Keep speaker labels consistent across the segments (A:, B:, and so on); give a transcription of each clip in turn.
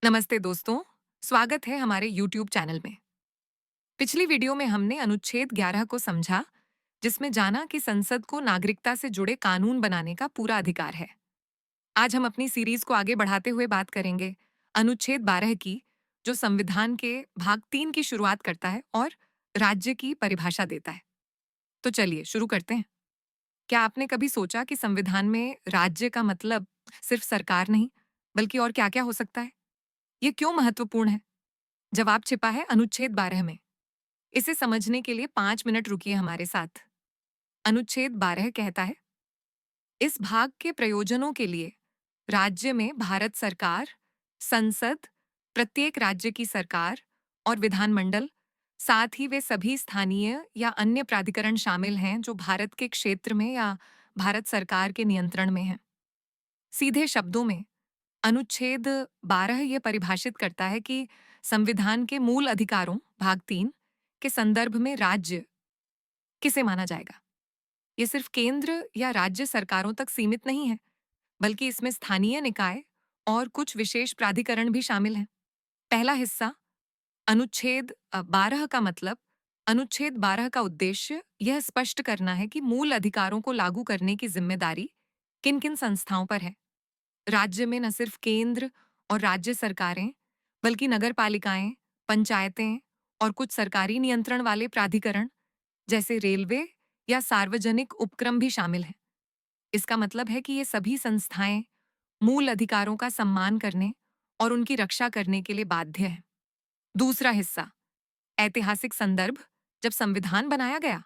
A: नमस्ते दोस्तों, स्वागत है हमारे YouTube चैनल में। पिछली वीडियो में हमने अनुच्छेद 11 को समझा, जिसमें जाना कि संसद को नागरिकता से जुड़े कानून बनाने का पूरा अधिकार है। आज हम अपनी सीरीज को आगे बढ़ाते हुए बात करेंगे अनुच्छेद 12 की, जो संविधान के भाग 3 की शुरुआत करता है और राज्य की परिभाषा देता है। तो चलिए शुरू करते हैं। क्या आपने कभी सोचा कि संविधान में राज्य का मतलब सिर्फ सरकार नहीं, बल्कि और क्या-क्या हो सकता है? ये क्यों महत्वपूर्ण है? जवाब छिपा है अनुच्छेद 12 में। इसे समझने के लिए 5 मिनट रुकिए हमारे साथ। अनुच्छेद 12 कहता है, इस भाग के प्रयोजनों के लिए राज्य में भारत सरकार, संसद, प्रत्येक राज्य की सरकार और विधानमंडल, साथ ही वे सभी स्थानीय या अन्य प्राधिकरण शामिल हैं जो भारत के क्षेत्र में या भारत सरकार के नियंत्रण में हैं। सीधे शब्दों में अनुच्छेद 12 ये परिभाषित करता है कि संविधान के मूल अधिकारों भाग 3 के संदर्भ में राज्य किसे माना जाएगा। ये सिर्फ केंद्र या राज्य सरकारों तक सीमित नहीं है, बल्कि इसमें स्थानीय निकाय और कुछ विशेष प्राधिकरण भी शामिल हैं। पहला हिस्सा अनुच्छेद 12 का मतलब, अनुच्छेद 12 का उद्देश्य यह स्पष्ट करना है कि मूल अधिकारों को लागू करने की जिम्मेदारी किन किन संस्थाओं पर है। राज्य में न सिर्फ केंद्र और राज्य सरकारें, बल्कि नगर पालिकाएं, पंचायतें और कुछ सरकारी नियंत्रण वाले प्राधिकरण जैसे रेलवे या सार्वजनिक उपक्रम भी शामिल हैं। इसका मतलब है कि ये सभी संस्थाएं मूल अधिकारों का सम्मान करने और उनकी रक्षा करने के लिए बाध्य हैं। दूसरा हिस्सा ऐतिहासिक संदर्भ, जब संविधान बनाया गया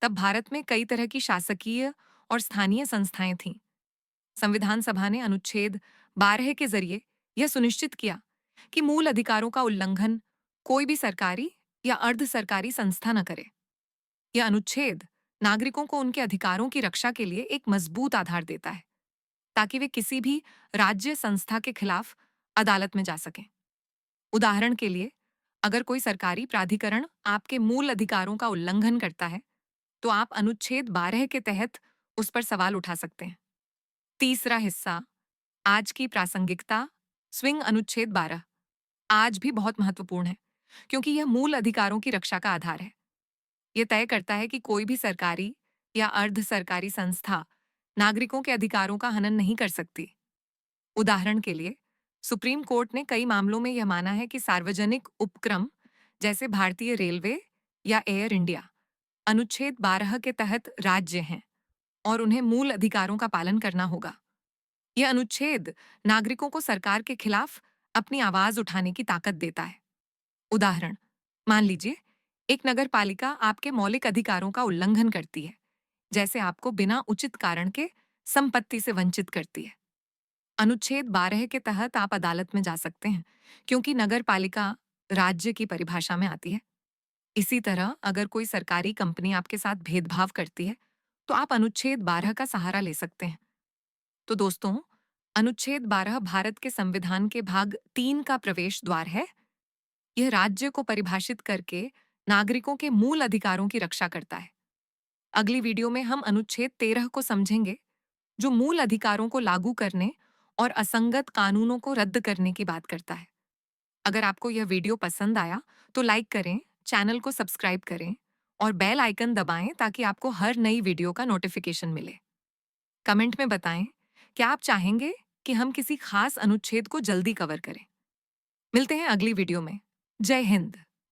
A: तब भारत में कई तरह की शासकीय और स्थानीय संस्थाएं थीं। संविधान सभा ने अनुच्छेद 12 के जरिए यह सुनिश्चित किया कि मूल अधिकारों का उल्लंघन कोई भी सरकारी या अर्ध सरकारी संस्था न करे। यह अनुच्छेद नागरिकों को उनके अधिकारों की रक्षा के लिए एक मजबूत आधार देता है, ताकि वे किसी भी राज्य संस्था के खिलाफ अदालत में जा सकें। उदाहरण के लिए, अगर कोई सरकारी प्राधिकरण आपके मूल अधिकारों का उल्लंघन करता है, तो आप अनुच्छेद 12 के तहत उस पर सवाल उठा सकते हैं। तीसरा हिस्सा आज की प्रासंगिकता, स्विंग अनुच्छेद 12 आज भी बहुत महत्वपूर्ण है, क्योंकि यह मूल अधिकारों की रक्षा का आधार है। यह तय करता है कि कोई भी सरकारी या अर्ध सरकारी संस्था नागरिकों के अधिकारों का हनन नहीं कर सकती। उदाहरण के लिए, सुप्रीम कोर्ट ने कई मामलों में यह माना है कि सार्वजनिक उपक्रम जैसे भारतीय रेलवे या एयर इंडिया अनुच्छेद 12 के तहत राज्य हैं और उन्हें मूल अधिकारों का पालन करना होगा। यह अनुच्छेद नागरिकों को सरकार के खिलाफ अपनी आवाज उठाने की ताकत देता है। उदाहरण, मान लीजिए एक नगर पालिका आपके मौलिक अधिकारों का उल्लंघन करती है, जैसे आपको बिना उचित कारण के संपत्ति से वंचित करती है। अनुच्छेद 12 के तहत आप अदालत में जा सकते हैं, क्योंकि नगर पालिका राज्य की परिभाषा में आती है। इसी तरह अगर कोई सरकारी कंपनी आपके साथ भेदभाव करती है, तो आप अनुच्छेद 12 का सहारा ले सकते हैं। तो दोस्तों, अनुच्छेद 12 भारत के संविधान के भाग 3 का प्रवेश द्वार है। यह राज्य को परिभाषित करके नागरिकों के मूल अधिकारों की रक्षा करता है। अगली वीडियो में हम अनुच्छेद 13 को समझेंगे, जो मूल अधिकारों को लागू करने और असंगत कानूनों को रद्द करने की बात करता है। अगर आपको यह वीडियो पसंद आया तो लाइक करें, चैनल को सब्सक्राइब करें और बेल आइकन दबाएं ताकि आपको हर नई वीडियो का नोटिफिकेशन मिले। कमेंट में बताएं, क्या आप चाहेंगे कि हम किसी खास अनुच्छेद को जल्दी कवर करें। मिलते हैं अगली वीडियो में। जय हिंद।